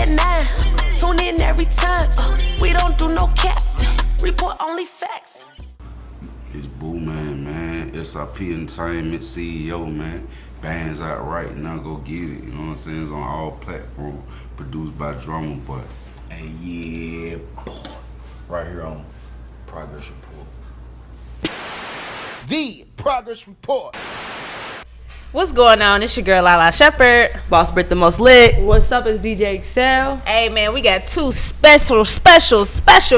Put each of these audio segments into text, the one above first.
at 9. Tune in every time. We don't do no cap. Report only facts. It's BooMan, man. SRP Entertainment CEO, man. Band's out right now. Go get it. You know what I'm saying? It's on all platforms. Produced by Drumma Boy. And yeah, boy. Right here on Progress Report. The Progress Report. What's going on? It's your girl Lala Shepherd. Boss Brit the most lit. What's up? It's DJ Excel. Hey man, we got two special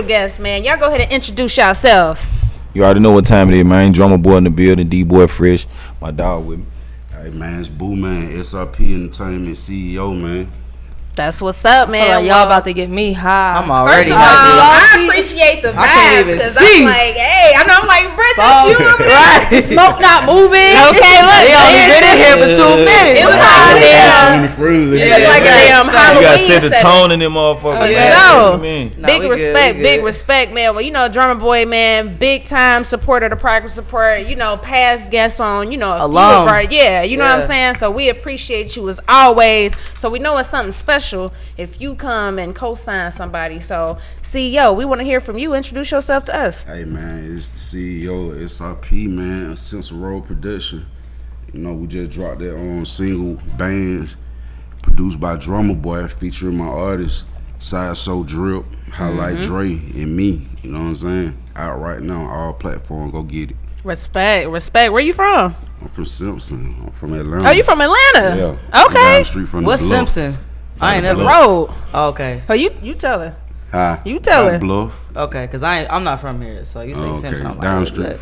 guests, man. Y'all go ahead and introduce yourselves. You already know what time it is, man. Drumma Boy in the building, D-Boy Fresh, my dog with me. Hey, man, it's BooMan, SRP Entertainment CEO, man. That's what's up, man. Like y'all about to get me high. I'm already First of all, high. I appreciate the I can't vibes even because see. I'm like, hey, I know I'm like, Britt, that's you over there. Right. Smoke not moving. Okay, look, They only been in here for 2 minutes. it was like a damn, it Yeah, looked like a damn You Halloween gotta set the setting. tone in them motherfuckers. For Yeah. sure. Nah, Big we respect, good. big respect, man. Well, you know, Drumma Boy, man, big time supporter of the Progress Support. You know, past guests on, you know, a few Alum. of our, yeah, you know what I'm Yeah. saying. So we appreciate you as always. So we know it's something special if you come and co-sign somebody. So CEO, we want to hear from you. Introduce yourself to us. Hey, man, it's the CEO of SRP, man. Central Road Production. You know, we just dropped that on single Bands, produced by Drumma Boy, featuring my artists, Side Soul Drip, Highlight Dre, and me. You know what I'm saying? Out right now on all platforms. Go get it. Respect. Where you from? I'm from Simpson. I'm from Atlanta. Oh, you from Atlanta? Yeah. Okay. Down the street from What's the Bluff. Simpson? I ain't It's a never. road. Oh, okay. Oh, you tell her. Hi. You tell Out her. Bluff. Okay, because I'm not from here, so you say Okay. Simpson. I'm like, Down the what street that?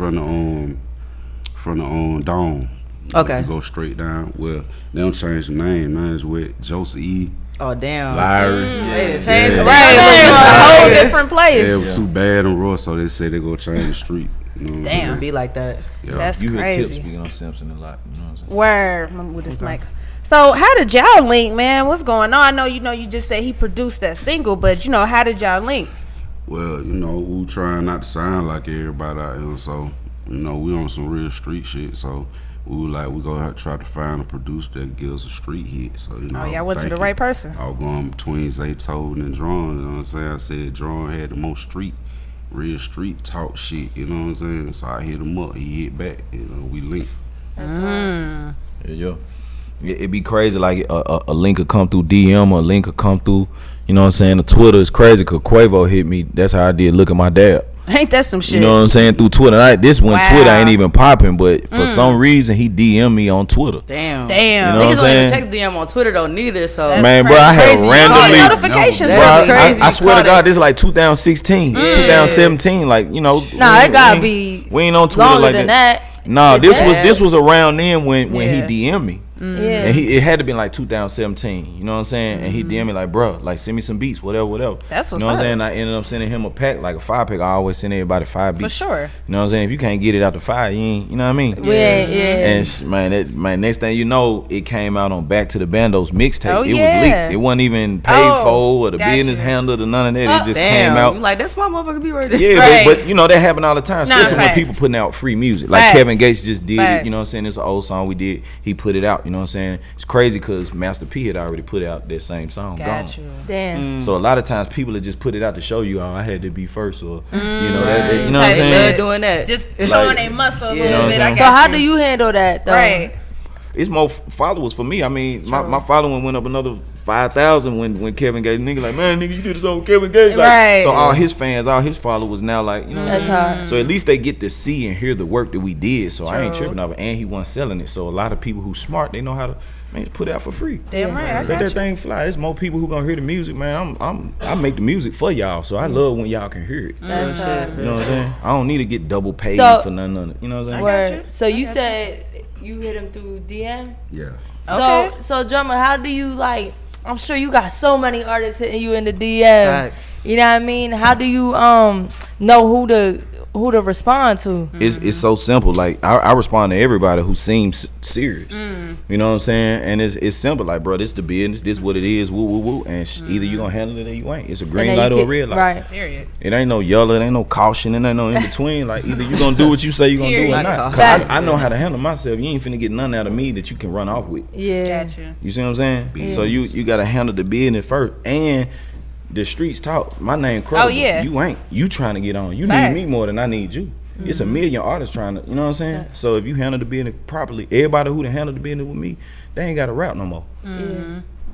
from the Dome. Okay. If you go straight down. Well, they don't change the name. Now it's with Joseph E. Oh, damn. Larry. They done changed Yeah. the Right, name. it's a whole Yeah. different Yeah, place. it was too bad and raw, so they say they go change the street. You know what I'm Damn. Be like that. saying? Yeah. That's You hear Tip crazy. speaking on Simpson a lot. You know what I'm saying? Word with this mic. So how did y'all link, man? What's going on? I know you just said he produced that single, but you know, how did y'all link? Well, you know, we trying not to sound like everybody out here, so you know, we on some real street shit. So we were like, we gonna try to find a producer that gives a street hit. So you know, Oh, y'all went to the thinking right person. I was going between Zaytoven and Drumma. You know what I'm saying? I said Drumma had the most real street talk shit. You know what I'm saying? So I hit him up. He hit back. You know, we linked. Yeah. It'd be crazy like a link could come through DM or a link could come through, you know what I'm saying, the Twitter is crazy because Quavo hit me. That's how I did Look at My Dad. Ain't that some shit? You know what I'm saying, through Twitter. This one, Wow. Twitter ain't even popping, but for some reason he DM'd me on Twitter. Damn. You know Damn. what I'm Niggas don't even saying? check the DM on Twitter though, neither. So That's Man, bro, I had crazy. randomly. All the notifications, No, Bro, that's bro. crazy. I swear to Caught God, it. this is like 2016, 2017. Like, you know. Nah, we it gotta ain't- be We ain't on Twitter longer like than that. that. Nah, this that. was around then when Yeah. he DM'd me. Yeah. And it had to be like 2017, you know what I'm saying? And he DM'd me like, bro, like send me some beats, whatever. That's You what's know what I'm up. saying? I ended up sending him a pack, like a 5-pack. I always send everybody 5 beats. sure. You know what I'm saying? If you can't get it out the 5, you ain't, you know what I mean? Yeah. And man, next thing you know, it came out on Back to the Bandos mixtape. Oh, it yeah. was leaked. It wasn't even paid Oh, for or the gotcha. business handled or none of that. It just damn. came out. You like that's my motherfucker be right there. Yeah, Right. but you know that happen all the time, Nah, especially when facts. people putting out free music. Like Facts. Kevin Gates just did Facts. it. You know what I'm saying? It's an old song we did. He put it out. You know what I'm saying? It's crazy because Master P had already put out that same song. Got Gone. you. Damn. So a lot of times people would just put it out to show you, oh, I had to be first, or you know that. You know what I'm Type saying? Love doing that. Just Like- showing a muscle a Yeah. little You know bit. what I I'm got So how you. do you handle that though? Right. It's more followers for me. I mean, my following went up another 5,000 when Kevin Gates, nigga like, man, nigga, you did this on Kevin Gates. Like, Right. So all his fans, all his followers now, like, you know what I'm That's saying? hard. So at least they get to see and hear the work that we did. So I ain't True. tripping off it. And he wasn't selling it. So a lot of people who smart, they know how to, man, put it out for free. Damn right. I Let got that you. thing fly. There's more people who gonna hear the music, man. I make the music for y'all, so I love when y'all can hear it. That's hard. You know what I'm saying? I don't need to get double paid So- for nothing on it. You know what I'm saying? got you. Word. So you said you hit him through DM? Yeah. Okay. So Drumma, how do you like? I'm sure you got so many artists hitting you in the DM. Facts. You know what I mean? How do you know who to who to respond to. It's so simple. Like I respond to everybody who seems serious. You know what I'm saying? And it's simple. Like, bro, this the business. This what it is. Woo woo woo. And either you gonna handle it or you ain't. It's a green light or a red light. Right. Period. It ain't no yellow. It ain't no caution. It ain't no in between. Like either you gonna do what you say you gonna do or Period. not. 'Cause Fact. I know how to handle myself. You ain't finna get none out of me that you can run off with. Yeah. Gotcha. You see what I'm saying? So you gotta handle the business first. And the streets talk. My name credible. Oh, yeah. You ain't. You trying to get on. You Facts. need me more than I need you. It's a million artists trying to, you know what I'm saying? So if you handle the business properly, everybody who done handle the business with me, they ain't got to rap no more.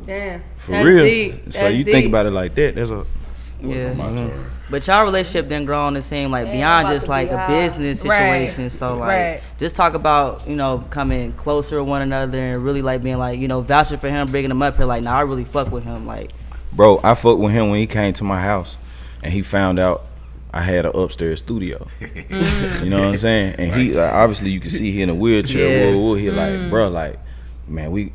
Damn. For That's real. deep. So That's you deep. think about it like that. That's a Yeah. But y'all relationship then grow on the same like beyond about just to like be a high. business Right. situation. So like Right. just talk about, coming closer to one another and really like being like, vouching for him, bringing him up here like, nah, I really fuck with him. Like, bro, I fucked with him when he came to my house and he found out I had an upstairs studio. You know what I'm saying? And he obviously you can see he in a wheelchair. Yeah. He like, bro, like, man, we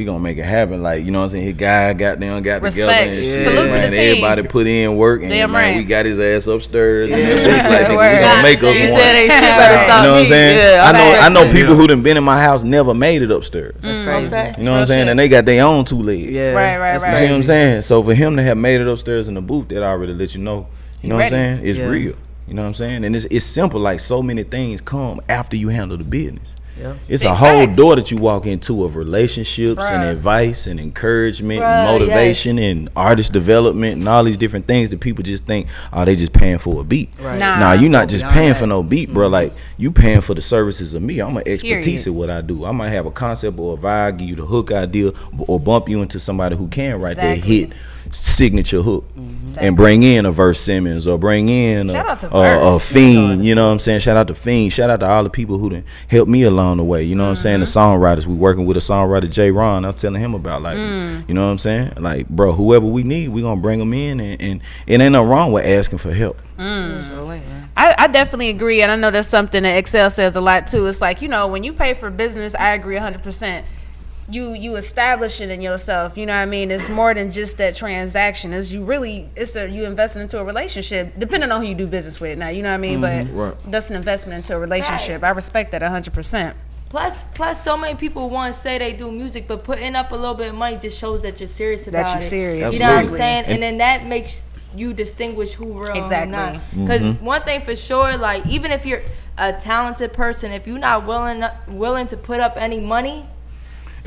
gonna make it happen. Like, you know what I'm saying? His guy got together Respect. and shit. Salute to Man, the team. everybody put in work and Damn man, right. we got his ass upstairs. And like, nigga, we Word. gonna make us you one. said ain't shit better stop You know what I'm me. saying? Yeah, I know people who done been in my house never made it upstairs. That's crazy. Okay. You know what I'm saying? And they got their own two legs. Yeah. Right, that's right. You see what I'm crazy. saying? So for him to have made it upstairs in the booth, that already let you know. You know what I'm ready. saying? It's Yeah. real. You know what I'm saying? And it's simple. Like so many things come after you handle the business. Yeah. It's Big a whole facts. door that you walk into of relationships and Bruh. advice and encouragement Bruh, and motivation and artist development and all these different things that people just think, oh, they just paying for a beat. Right. Nah. Nah, you not Go just beyond paying that. for no beat, bro. Like you paying for the services of me. I'm an expertise Period. at what I do. I might have a concept or a vibe, give you the hook idea, or bump you into somebody who can write that Exactly. hit signature hook Exactly. and bring in a Verse Simmons or bring in Shout out to a Verse. Fiend. You know what I'm saying? Shout out to Fiend. Shout out to all the people who done helped me along the way. You know what I'm saying? The songwriters. We working with a songwriter, J. Ron. I was telling him about like, you know what I'm saying? Like, bro, whoever we need, we gonna bring them in, and it ain't no wrong with asking for help. So, like, man. I definitely agree, and I know that's something that Excel says a lot too. It's like, when you pay for business, I agree 100%. You establish it in yourself. You know what I mean? It's more than just that transaction. You investing into a relationship, depending on who you do business with. Now, you know what I mean? But Right. that's an investment into a relationship. I respect that 100%. Plus, so many people want to say they do music, but putting up a little bit of money just shows that you're serious about it. That you're serious. You know what I'm Absolutely. saying? And then that makes you distinguish who real Exactly. and who not. Because one thing for sure, like even if you're a talented person, if you're not willing to put up any money,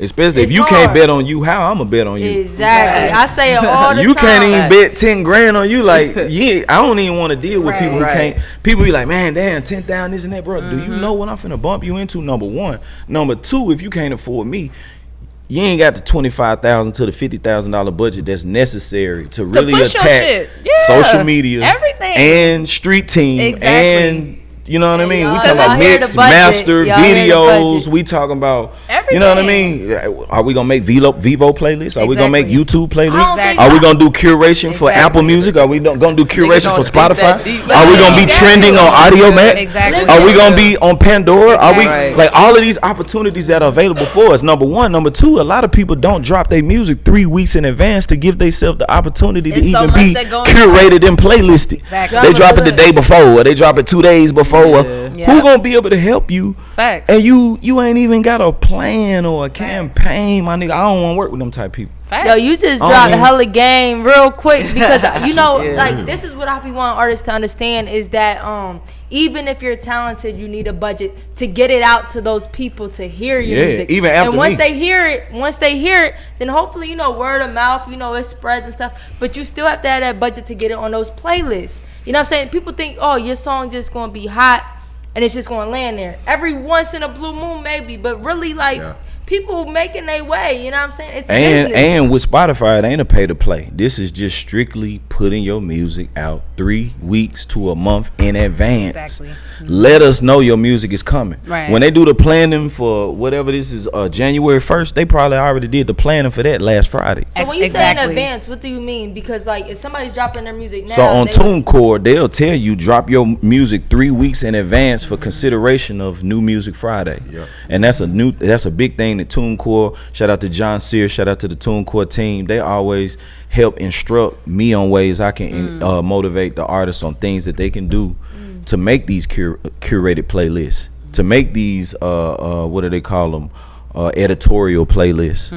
Especially if It's you can't hard. bet on you, how I'ma bet on you? exactly. I say it all the You time. can't even bet 10 grand on you. Like, yeah, I don't even want to deal with people who Right. can't. People be like, man, damn, 10,000, this and that, bro. Do you know what I'm finna bump you into? Number one. Number two, if you can't afford me, you ain't got the $25,000 to the $50,000 budget that's necessary to really push your attack shit. Yeah. social media, Everything. and street team, Exactly. and you know what I mean. We y'all talking about hear the mix, budget. master, Y'all hear the videos. budget. We talking about, you know what I mean. Are we gonna make Vivo playlists? Are we gonna make Exactly. YouTube playlists? I don't think Are we y'all- gonna do curation for Exactly. Apple Music? Are we gonna do curation don't for think that Spotify? deep. Are we gonna be Exactly. trending on Audio Mac? Exactly. Are we gonna be on Pandora? Are we Exactly. like all of these opportunities that are available for us? Number one, number two. A lot of people don't drop their music 3 weeks in advance to give themselves the opportunity to It's so even much be that go in curated and playlisted. Exactly. They drop it the Good. day before, or they drop it 2 days before. Yeah. Who gonna be able to help you? Facts. And you ain't even got a plan or a campaign, my nigga. I don't want to work with them type people. Facts. Yo, you just I dropped mean- hella game real quick because Yeah. like this is what I be wanting artists to understand is that even if you're talented, you need a budget to get it out to those people to hear your Yeah, music. even after and once me. they hear it, then hopefully word of mouth, it spreads and stuff. But you still have to have that budget to get it on those playlists. You know what I'm saying? People think, oh, your song just gonna be hot and it's just gonna land there every once in a blue moon, maybe. But really, like. People making their way, you know what I'm saying? It's business. And with Spotify, it ain't a pay to play. This is just strictly putting your music out 3 weeks to a month in advance. Exactly. Let us know your music is coming. Right. When they do the planning for whatever this is, January 1st, they probably already did the planning for that last Friday. So when you say in Exactly. advance, what do you mean? Because like if somebody's dropping their music now, So on they TuneCore, they'll tell you drop your music 3 weeks in advance for consideration of New Music Friday. Yeah. And that's a big thing that TuneCore, shout out to John Sears, shout out to the TuneCore team. They always help instruct me on ways I can motivate the artists on things that they can do to make these curated playlists, to make these what do they call them? Editorial playlists.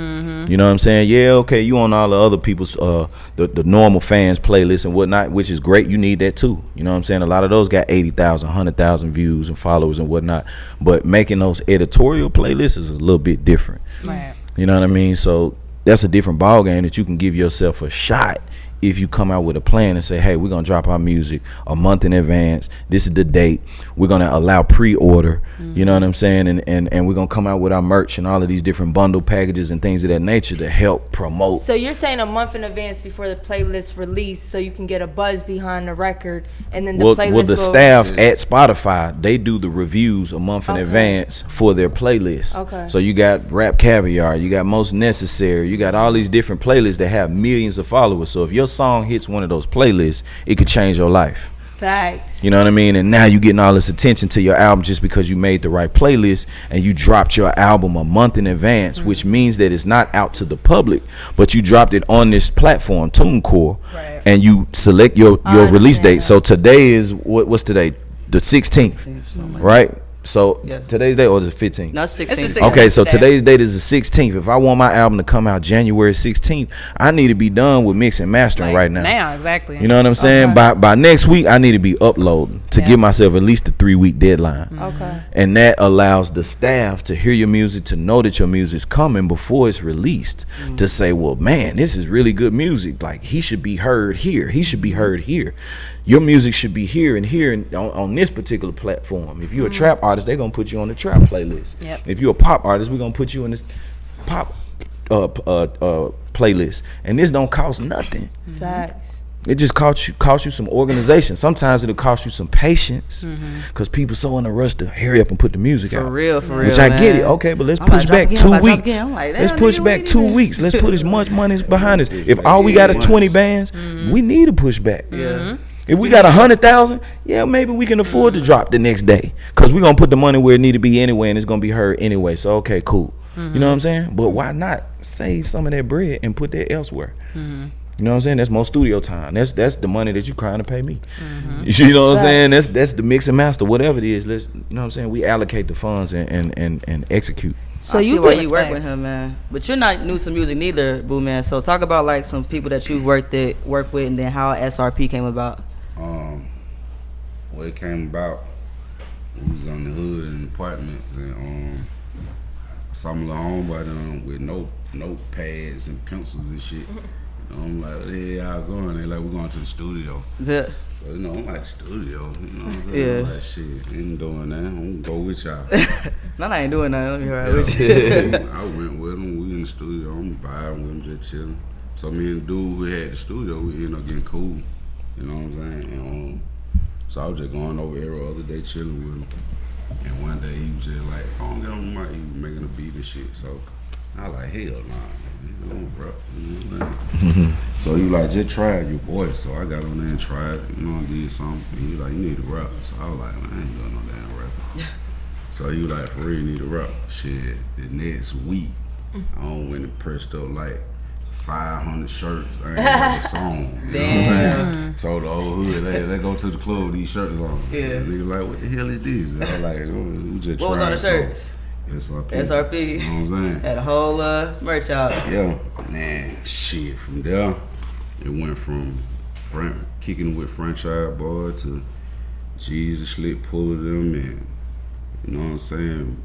You know what I'm saying? Yeah, okay, you on all the other people's the normal fans playlists and whatnot, which is great. You need that too. You know what I'm saying? A lot of those got 80,000, 100,000 views and followers and whatnot. But making those editorial playlists is a little bit different. Right. You know what I mean? So that's a different ball game that you can give yourself a shot if you come out with a plan and say, hey, we're going to drop our music a month in advance. This is the date. We're going to allow pre-order. You know what I'm saying? And we're going to come out with our merch and all of these different bundle packages and things of that nature to help promote. So you're saying a month in advance before the playlist release so you can get a buzz behind the record, and then the playlist well, the staff at Spotify, they do the reviews a month in advance for their playlist. Okay. So you got Rap Caviar, you got Most Necessary, you got all these different playlists that have millions of followers. So if your song hits one of those playlists, it could change your life. Facts. You know what I mean? And now you getting all this attention to your album just because you made the right playlist and you dropped your album a month in advance, which means that it's not out to the public, but you dropped it on this platform, TuneCore, and you select your release date. So today is what's today? The 16th, right? So today's date or the 15th? No, 16. It's the 16th. Okay, so today. today's date is the 16th. If I want my album to come out January 16th, I need to be done with mixing and mastering Like right now. Now, exactly. You know what I'm saying? By next week, I need to be uploading to give myself at least a 3-week deadline. Okay. And that allows the staff to hear your music, to know that your music's coming before it's released, to say, well, man, this is really good music. Like, he should be heard here. He should be heard here. Your music should be here and here and on this particular platform. If you're a trap artist, they're going to put you on the trap playlist. Yep. If you're a pop artist, we're going to put you in this pop playlist. And this don't cost nothing. Facts. It just cost you some organization. Sometimes it'll cost you some patience because people so in a rush to hurry up and put the music out. For real, Which I get it. Okay, but let's push back 2 weeks. Let's push back 2 weeks. Let's put as much money as behind us. If all we got is 20 bands, we need to push back. Yeah. If we got 100,000, yeah, maybe we can afford to drop the next day because we're going to put the money where it need to be anyway, and it's going to be heard anyway. So, okay, cool. You know what I'm saying? But why not save some of that bread and put that elsewhere? You know what I'm saying? That's more studio time. That's the money that you trying to pay me. You know what I'm saying? That's the mix and master, whatever it is. Let's, you know what I'm saying? We allocate the funds and execute. So I see why you work with him, man. But you're not new to music neither, BooMan. So talk about like some people that you've worked with, and then how SRP came about. Well, it came about. We was on the hood in the apartment, and I saw my little homeboy with notepads and pencils and shit. I'm like, hey, y'all going? They like, we're going to the studio. Yeah. So, you know, I'm like, studio? You know what I'm saying? I'm like, shit, ain't doing that. I'm going to go with y'all. No, I ain't doing nothing. Let me hear right with you. I went with him. We in the studio. I'm vibing with him, just chilling. So me and the dude who had the studio, we ended up getting cool. You know what I'm saying? And, so I was just going over every other day chilling with him. And one day he was just like, oh, get on the mic. He was making a beat and shit. So I was like, hell nah. Bro. You know what I'm saying? So he was like, just try your voice. So I got on there and tried it. You know, I did something. And he was like, you need to rap. So I was like, man, I ain't doing no damn rap. So he was like, for real, you need to rap. Shit, the next week, I went and pressed up like 500 shirts. I ain't got a song. You know what I'm saying? So the old hood, they go to the club with these shirts on. Yeah. And nigga like, what the hell is this? And I was like, we just What was on the shirts? SRP. You know what I'm saying? Had a whole merch out. Yeah. Man, shit. From there, it went from kicking with Franchise Boy to Jeezy Slick Puller them, and you know what I'm saying,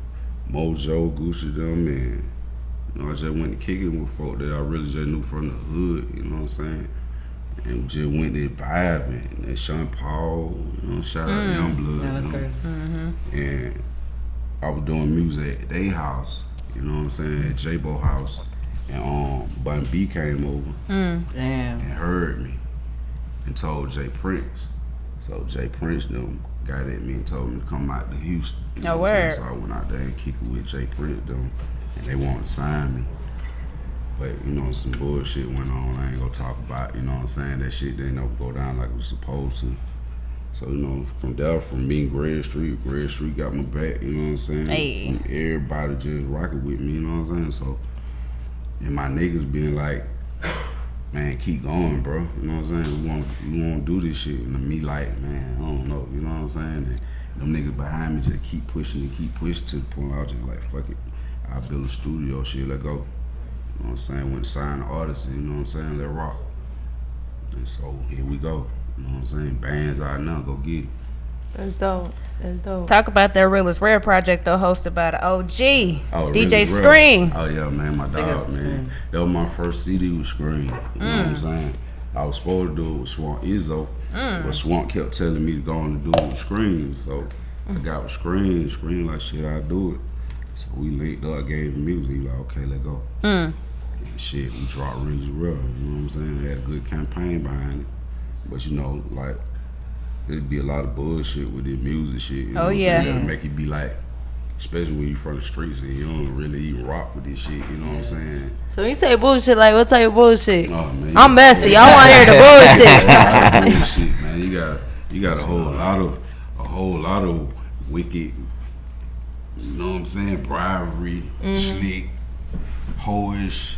Mojo, Gucci them, and you know, I just went to kicking with folk that I really just knew from the hood, you know what I'm saying? And we just went there vibing. And Sean Paul, you know, shout out Youngblood. Yeah, that's you know? crazy. And I was doing music at their house, you know what I'm saying, at J-Bo house. And Bun B came over Damn. and heard me and told Jay Prince. So Jay Prince them got at me and told me to come out to Houston. You know what I'm saying? So I went out there and kicked it with Jay Prince them, and they wanted to sign me. But you know, some bullshit went on. I ain't gonna talk about, you know what I'm saying, that shit didn't ever go down like it was supposed to. So, you know, from there, from me and Greg Street got my back, you know what I'm saying? Hey. Everybody just rocking with me, you know what I'm saying? So, and my niggas being like, man, keep going, bro. You know what I'm saying? We want to do this shit. And me like, man, I don't know. You know what I'm saying? And them niggas behind me just keep pushing to the point I was just like, fuck it. I build a studio, shit, let go. You know what I'm saying? Went to sign the artists, you know what I'm saying? Let rock. And so here we go. You know what I'm saying? Bands out now, go get it. That's dope. That's dope. Talk about that Real is Rare project though, hosted by the OG DJ Really Scream. Oh yeah, man, my dog, man. That was my first CD with Scream. You know what I'm saying? I was supposed to do it with Swamp Izzo, but Swamp kept telling me to go on and do it with Scream. So I got with Scream. Scream like, shit, I'll do it. So we linked up, gave him music. He like, okay, let go. And shit, we dropped Real is Real. You know what I'm saying? They had a good campaign behind it. But you know, like, it'd be a lot of bullshit with this music shit. You know what I'm saying? It'll make you be like, especially when you from the streets and you don't really even rock with this shit. You know what I'm saying? So when you say bullshit, like what type of bullshit? Oh, man, I'm messy. I want to hear the bullshit. Bullshit, man. You got a whole lot of wicked. You know what I'm saying? Bribery, slick, hoish,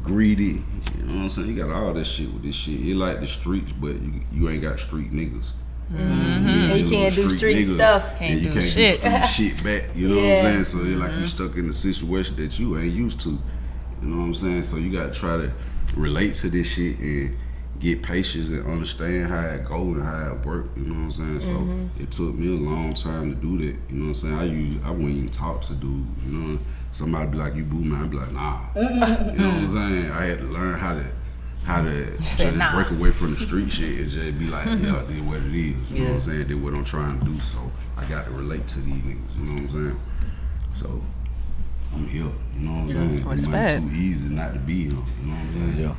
greedy. You know what I'm saying? You got all this shit with this shit. You like the streets, but you ain't got street niggas. And you can't do street stuff. Can't you do can't shit. do street shit back. You know what I'm saying? So it's like you stuck in a situation that you ain't used to. You know what I'm saying? So you got to try to relate to this shit and get patience and understand how it go and how it work. You know what I'm saying? So it took me a long time to do that. You know what I'm saying? I wouldn't even talk to dudes. You know, somebody be like, "You BooMan," I'd be like, "Nah." You know what I'm saying? I had to learn how to just break away from the street shit and just be like, yeah, this what it is. You know what I'm saying? This what I'm trying to do. So I got to relate to these niggas. You know what I'm saying? So I'm here. You know what I'm saying? Respect. It's too easy not to be here. You know what I'm saying? Yeah.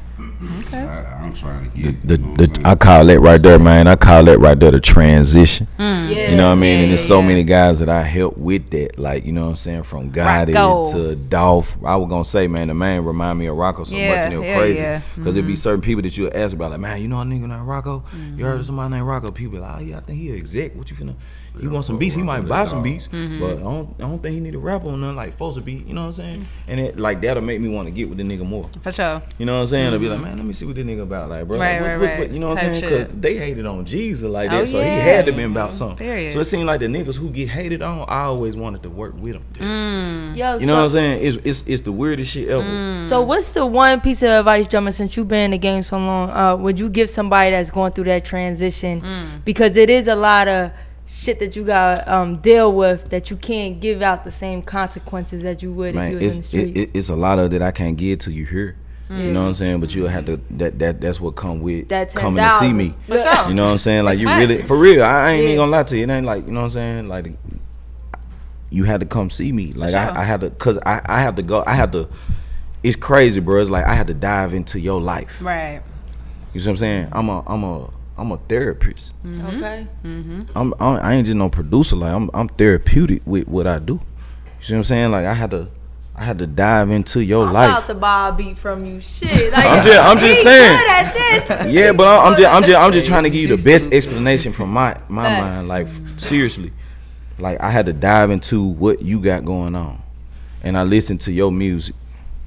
Okay. I'm trying to get it. You know what I'm saying? I call that right there, man. I call that right there the transition. Yeah. You know what I mean? And there's so many guys that I help with that. Like, you know what I'm saying? From Gotti to Dolph. I was going to say, man, the man remind me of Rocco so much and it was crazy. Because it'd be certain people that you'll ask about, like, man, you know a nigga named Rocco? You heard of somebody named Rocco? People be like, oh, yeah, I think he an exec. What you finna? He want some beats. He might buy some beats. But I don't think he need a rapper on nothing like Fosa beat. You know what I'm saying? And it, like, that'll make me want to get with the nigga more. For sure. You know what I'm saying? They'll be like, man, let me see what this nigga about. Like, bro, Right, what, you know what I'm saying? Because they hated on Jeezy like that, so he had to been about something. Period. So it seemed like the niggas who get hated on, I always wanted to work with them. Yo, You know what I'm saying? It's the weirdest shit ever. So what's the one piece of advice, Drumma, since you've been in the game so long, would you give somebody that's going through that transition? Because it is a lot of shit that you got deal with that you can't give out the same consequences that you would if you was in the street. It's a lot of that I can't give till you here. You know what I'm saying? But you'll have to that's what come with That coming to see me. For sure. You know what I'm saying? Like, you really, for real, I ain't even gonna lie to you. It ain't like, you know what I'm saying? Like, you had to come see me. Like, I had to, cause I had to go, it's crazy, bro. It's like I had to dive into your life. Right. You see what I'm saying? I'm a therapist. Okay. I ain't just no producer. Like, I'm therapeutic with what I do. You see what I'm saying? Like, I had to dive into your life. I'm about to buy a beat from you. Shit. Like, I'm just saying. Good at this. Yeah, but I'm just trying to give you the best explanation from my mind. Like, seriously, like, I had to dive into what you got going on, and I listened to your music.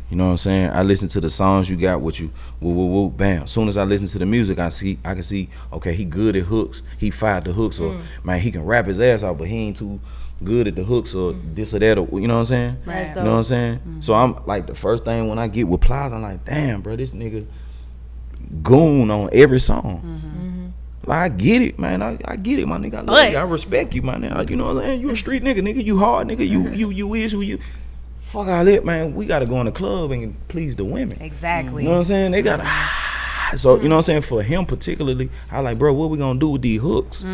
You know what I'm saying? I listen to the songs you got, what you, woo, bam. As soon as I listen to the music, I can see, okay, he good at hooks. He fired the hooks, or man, he can rap his ass out, but he ain't too good at the hooks, or this or that, or, you know what I'm saying? Right. You know what I'm saying? So I'm like, the first thing when I get with Plies, I'm like, damn, bro, this nigga goon on every song. Like, I get it, man. I get it, my nigga. I love you. I respect you, my nigga. You know what I'm saying? You a street nigga. You hard, nigga. You is who you. Fuck all that, man. We gotta go in the club and please the women. Exactly. You know what I'm saying? They gotta. So, you know what I'm saying? For him particularly, I like, bro, what we gonna do with these hooks? You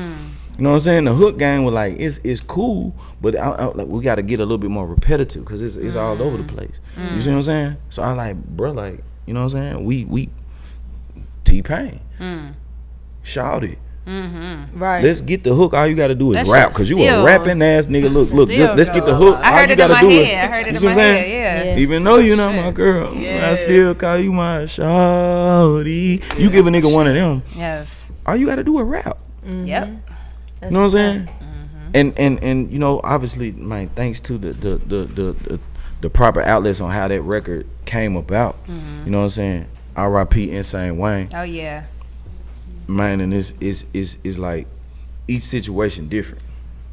know what I'm saying? The hook game was like, it's cool, but like, we gotta get a little bit more repetitive because it's all over the place. You see what I'm saying? So I like, bro, like, you know what I'm saying? We T-Pain, shout it. Right. Let's get the hook. All you gotta do is That rap, shit cause you still- a rapping ass nigga. Look, just let's get the hook. I All heard you it in gotta my do head. I heard it you in see my what I'm head. saying? Yeah. Even though you're not my girl, I still call you my shawty. You give a nigga one of them, Yes. all you gotta do is rap. Yep. You know what I'm saying? And you know, obviously, man, thanks to the proper outlets on how that record came about. You know what I'm saying? R.I.P. Insane Wayne. Oh yeah. Man, and it's like each situation different.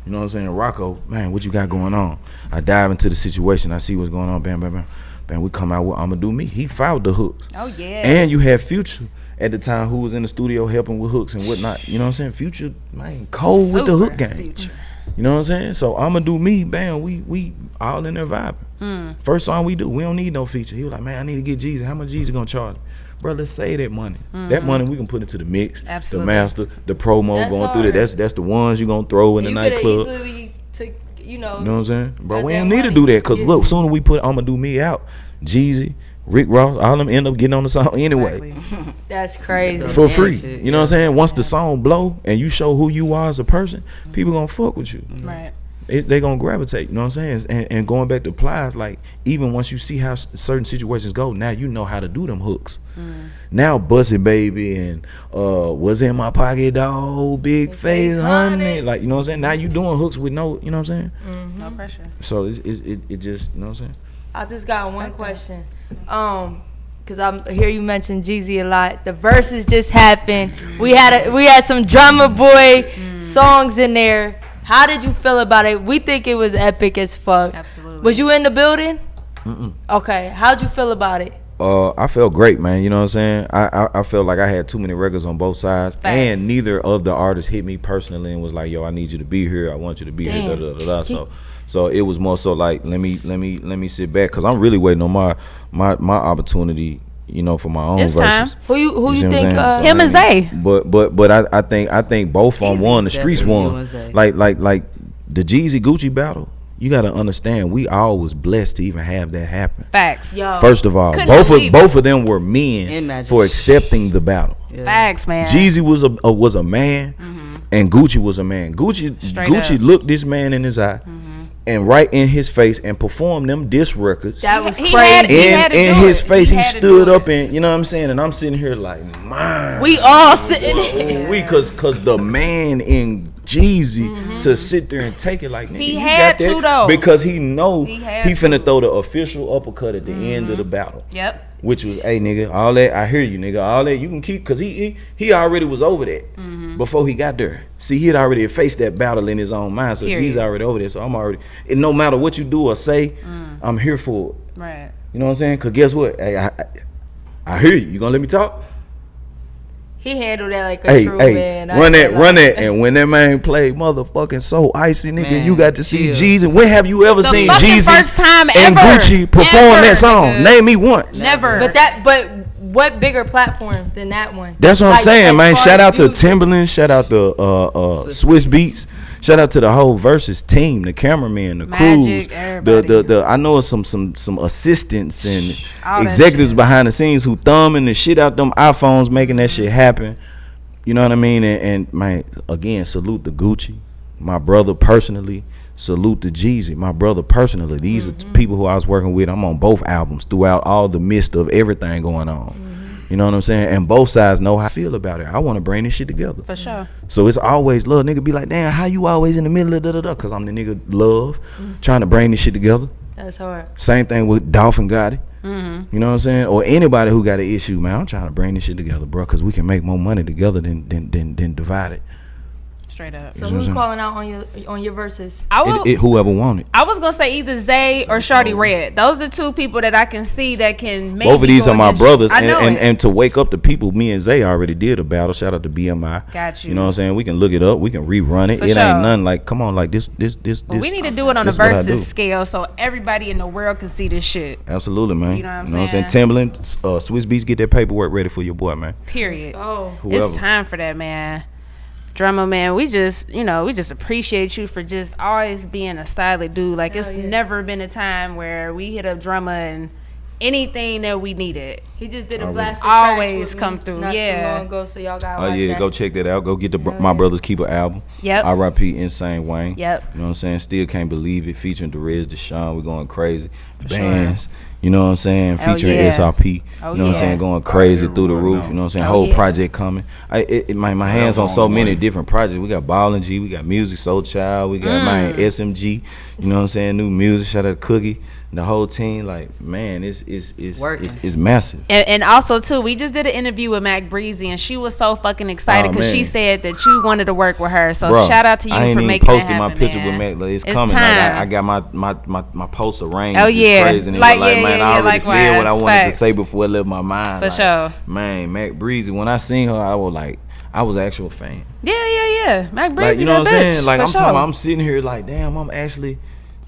You know what I'm saying? Rocco, man, what you got going on? I dive into the situation. I see what's going on. Bam, bam, bam. Bam, we come out with I'ma Do Me. He filed the hooks. Oh yeah. And you had Future at the time who was in the studio helping with hooks and whatnot. You know what I'm saying? Future, man, cold with the hook game. Future. You know what I'm saying? So I'ma Do Me, bam, we all in there vibing. First song we do, we don't need no feature. He was like, man, I need to get Jeezy. How much Jeezy gonna charge me? Bro, let's save that money. That money we can put into the mix, Absolutely. the master, the promo That's going through hard. that's the ones you gonna throw in the You nightclub. could easily took, You know what I'm saying? Bro, got we that don't need to money. do that because Yeah. look, sooner we put I'ma Do Me out, Jeezy, Rick Ross, all them end up getting on the song anyway. Exactly. That's crazy. For Yeah, free. shit, You know what I'm saying? Once the song blow and you show who you are as a person, people gonna fuck with you. Right. They gonna gravitate. You know what I'm saying? And going back to Plies, like even once you see how certain situations go, now you know how to do them hooks. Now Bust It Baby and Was In My Pocket Dog, Big Face Honey. Like, you know what I'm saying? Now you doing hooks with no, you know what I'm saying? No pressure. So it just, you know what I'm saying? I just got one question. Cause I hear you mention Jeezy a lot. The verses just happened. We had some Drumma Boy songs in there. How did you feel about it? We think it was epic as fuck. Absolutely. Was you in the building? Okay. How'd you feel about it? I felt great, man. You know what I'm saying? I felt like I had too many records on both sides, Facts. and neither of the artists hit me personally and was like, "Yo, I need you to be here. I want you to be here." Da, Damn. da, da, da. So it was more so like, let me sit back because I'm really waiting on my opportunity. You know, for my own This verses. time. Who you see what I'm think? saying? Him and Zay. But I think both on Easy, one. The streets definitely you won. and Zay. Like the Jeezy Gucci battle. You got to understand, we all was blessed to even have that happen. Facts. Yo. First of all, Couldn't both believe of them were men Imagine. for accepting the battle. Yeah. Facts, man. Jeezy was a man, and Gucci was a man. Straight Gucci up. looked this man in his eye, and right in his face, and performed them diss records. That was He crazy. had- he had to in do his it. face, He he had to stood do it. up and you know what I'm saying, and I'm sitting here like, man, We all sitting there. we cause the man in Jeezy to sit there and take it like nigga, He you had got that? to, though. because he know He he had finna throw the official uppercut at the end of the battle. Yep. Which was, hey nigga, all that I hear you, nigga, all that you can keep, cause he already was over that before he got there. See, he had already faced that battle in his own mind, so Period. G's already over there. So I'm already, and no matter what you do or say, I'm here for it. Right. You know what I'm saying? Cause guess what? Hey, I hear you. You gonna let me talk? He handled that like a Hey, true hey, man. I run ain't that, gonna lie. and when that man played motherfucking So Icy, nigga, Man, you got to see chill. Jeezy. When have you ever The seen fucking Jeezy first time and ever. Gucci perform Ever, that song? nigga. Name me once. Never. But what bigger platform than that one? That's what I'm Like, saying, as man. far Shout as out to views. Timberland. Shout out to Swiss Beats. Shout out to the whole Versus team, the cameraman, the crews, Magic, everybody. the I know some assistants and All that executives shit. behind the scenes who thumbing the shit out them iPhones, making that shit happen. You know what I mean? And man, again, salute to Gucci, my brother personally. Salute to Jeezy, my brother personally. These are people who I was working with. I'm on both albums throughout all the midst of everything going on. You know what I'm saying? And both sides know how I feel about it. I want to bring this shit together. For sure. So it's always love. Nigga be like, damn, how you always in the middle of da-da-da? Because I'm the nigga love, trying to bring this shit together. That's hard. Same thing with Dolphin Gotti. You know what I'm saying? Or anybody who got an issue, man. I'm trying to bring this shit together, bro, because we can make more money together than divide it. Straight up. So who's calling out on your verses? I will. Whoever want it. I was gonna say either Zay or Shawty Red. Those are two people that I can see that can make. Both of these are my brothers, I know it. and to wake up the people, me and Zay already did a battle. Shout out to BMI. Got you. You know what I'm saying? We can look it up. We can rerun it. For it sure. ain't nothing like, come on, like this. But we need to do it on the this what I do. versus scale so everybody in the world can see this shit. Absolutely, man. You know what I'm saying? saying? Timberland, Swiss Beats, get that paperwork ready for your boy, man. Period. Oh, Whoever. It's time for that, man. Drumma, man, we just appreciate you for just always being a solid dude. Like, it's yeah. never been a time where we hit up Drumma and anything that we needed. he just did a blast. Always come through, Not yeah. too long ago, so y'all got. Oh, yeah, go check that out. Go get the My Brother's Keeper album. Yep. R.I.P. Insane Wayne. Yep. You know what I'm saying? Still Can't Believe It, featuring Derez Deshaun. We're going crazy. Bands. You know what I'm saying? Hell Featuring yeah. SRP. Oh, you know what I'm yeah. saying? Going crazy Fire through the right roof. now. You know what I'm saying? Oh, Whole yeah. project coming. My hands on so many different projects. We got Ball and G. We got Music Soul Child. We got my SMG. You know what I'm saying? New music. Shout out to Cookie. the whole team, like, man, it's massive. And also too, we just did an interview with Mac Breezy, and she was so fucking excited because she said that you wanted to work with her. So shout out to you for making it happen. My picture with Mac, like, it's coming. Time. Like, I got my post arranged. Oh yeah, crazy. And like, man, I already said what I wanted to say facts. before it left my mind. For sure. Man, Mac Breezy. When I seen her, I was an actual fan. Yeah. Mac Breezy, like, you know what I'm saying? Like, for I'm sure. talking about, I'm sitting here like, damn, I'm actually.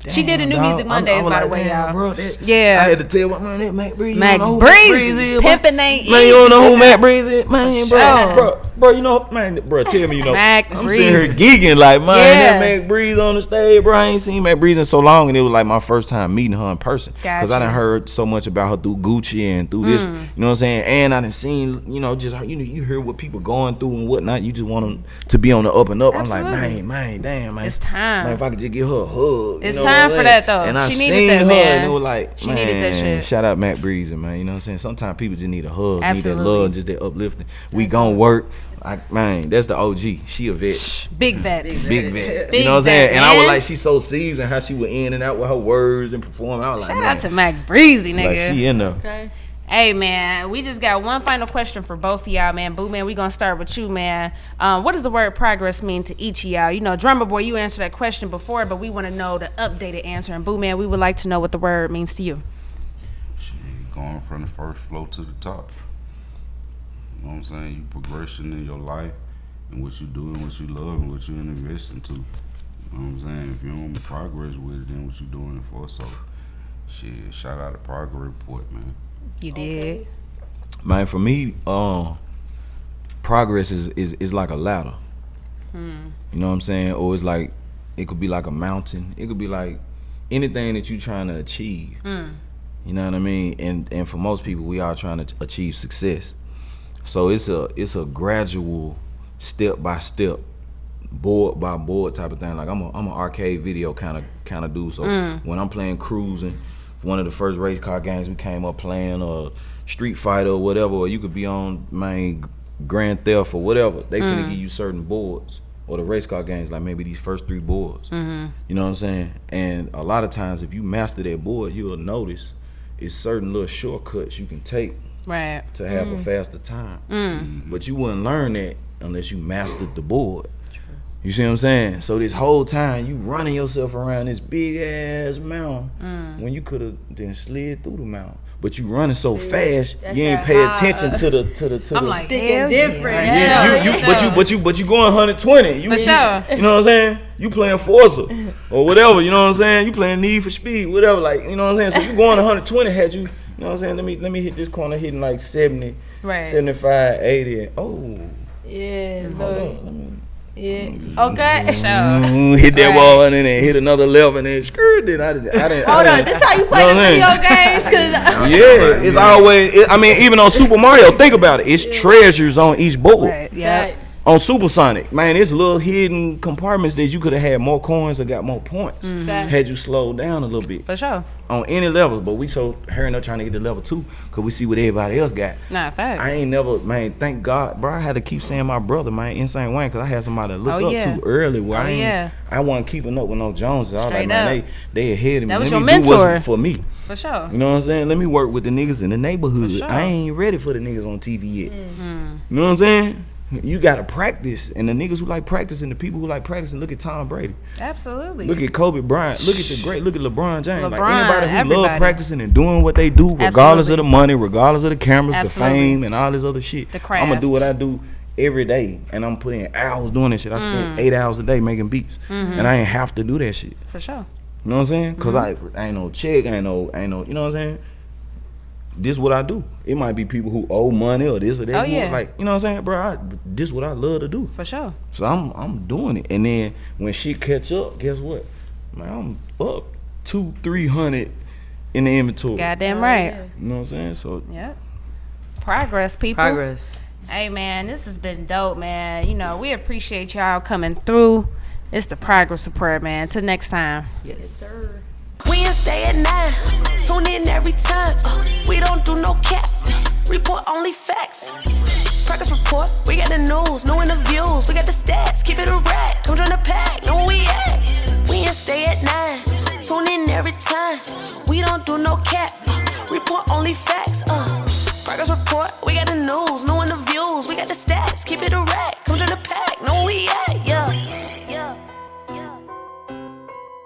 She did a New Music Mondays, by the way, y'all. Bro, Yeah. I had to tell my man that Mac Breezy. Mac Breezy, pimpin' ain't man, you don't know who Mac Breezy is? Man, sure. bro, you know, man, bro, tell me, you know. Mac I'm Breezy. sitting here geeking like, man, Yeah. that Mac Breezy on the stage, bro. I ain't seen Mac Breezy in so long, and it was like my first time meeting her in person. Because I done heard so much about her through Gucci and through this, you know what I'm saying? And I done seen, you know, just, you hear what people going through and whatnot. You just want them to be on the up and up. Absolutely. I'm like, man, damn, man. It's time. Man, if I could just give her a hug. It's you know time what I'm for saying? that, though. And I She seen needed that, her, man. and it was like, She needed that shit. shout out Mac Breezy, man. You know what I'm saying? Sometimes people just need a hug, Absolutely. need that love, just that uplifting. We gon' work. Man, that's the OG. She a vet. Big vets. Big vet. Big You know what I'm saying? vet, And I was man. like, she's so seasoned, how she went in and out with her words and perform. I was like, Shout man, out to Mac Breezy, nigga. like, she in there. Okay. Hey man, we just got one final question for both of y'all, man. BooMan, we gonna start with you, man. What does the word progress mean to each of y'all? You know, Drumma Boy, you answered that question before, but we want to know the updated answer. And BooMan, we would like to know what the word means to you. Shit, going from the first floor to the top. You know what I'm saying? You progression in your life and what you do and what you love and what you invest into. You know what I'm saying? If you don't progress with it, then what you doing it for? So, shit, shout out to Progress Report, man. You did. Man, for me, progress is like a ladder. You know what I'm saying? Or it's like, it could be like a mountain. It could be like anything that you're trying to achieve. You know what I mean? And for most people, we are trying to achieve success. So it's a gradual, step by step, board by board type of thing. Like I'm an arcade video kind of dude. So when I'm playing cruising, one of the first race car games we came up playing, or Street Fighter or whatever, or you could be on Grand Theft or whatever. They finna give you certain boards, or the race car games, like maybe these first 3 boards. You know what I'm saying? And a lot of times, if you master that board, you'll notice it's certain little shortcuts you can take Right. to have a faster time. But you wouldn't learn that unless you mastered the board. You see what I'm saying? So this whole time you running yourself around this big ass mountain when you could have then slid through the mountain. But you running so fast, you ain't that pay high. attention to the. I'm like, Thinking hell different. yeah. Yeah. But you going 120. You For sure. You know what I'm saying? You playing Forza or whatever. You know what I'm saying? You playing Need for Speed, whatever. Like, you know what I'm saying? So you going 120. Had you, you know what I'm saying? Let me hit this corner, hitting like 70, Right. 75, 80. Oh, Yeah, hold look. on. Let me. Yeah. Okay. Hit that wall and then hit another level and then screwed it. I didn't. Hold on. This how you play the video games? Cause Yeah, it's always. I mean, even on Super Mario, think about it. It's treasures on each board. Right. Yeah. On Supersonic, man, it's little hidden compartments that you could have had more coins or got more points had you slowed down a little bit For sure. on any level. But we so hurrying up trying to get to level 2 because we see what everybody else got. Nah, facts. I ain't never, man, thank God, bro. I had to keep saying my brother, man, Insane Wayne, because I had somebody to look Oh, up yeah. to early where Oh, I ain't, yeah. I wasn't keeping up with no Joneses. I was Straight like, man, up. they ahead of me. That was Let your me do what's mentor. for me. For sure. You know what I'm saying? Let me work with the niggas in the neighborhood. For sure. I ain't ready for the niggas on TV yet. You know what I'm saying? You gotta practice, and the niggas who like practicing, the people who like practicing, look at Tom Brady, Absolutely. look at Kobe Bryant, look at look at LeBron James. Like LeBron, anybody who everybody. love practicing and doing what they do, regardless of the money, regardless of the cameras, Absolutely. the fame, and all this other shit. The I'm gonna do craft. what I do every day, and I'm putting hours doing this shit. I spend 8 hours a day making beats, and I ain't have to do that shit. For sure. You know what I'm saying? Cause I ain't no check, I ain't no, you know what I'm saying? This what I do. It might be people who owe money or this or that. Oh, yeah. Like, you know what I'm saying, bro? This what I love to do. For sure. So I'm doing it. And then when shit catch up, guess what? Man, I'm up 200-300 in the inventory. Goddamn right. You know what I'm saying? So Yep. Progress, people. Progress. Hey man, this has been dope, man. You know, we appreciate y'all coming through. It's the Progress Report, man. Till next time. Yes. Wednesday at 9. Tune in every time. We don't do no cap. Report only facts. Progress Report. We got the news, new interviews. We got the stats.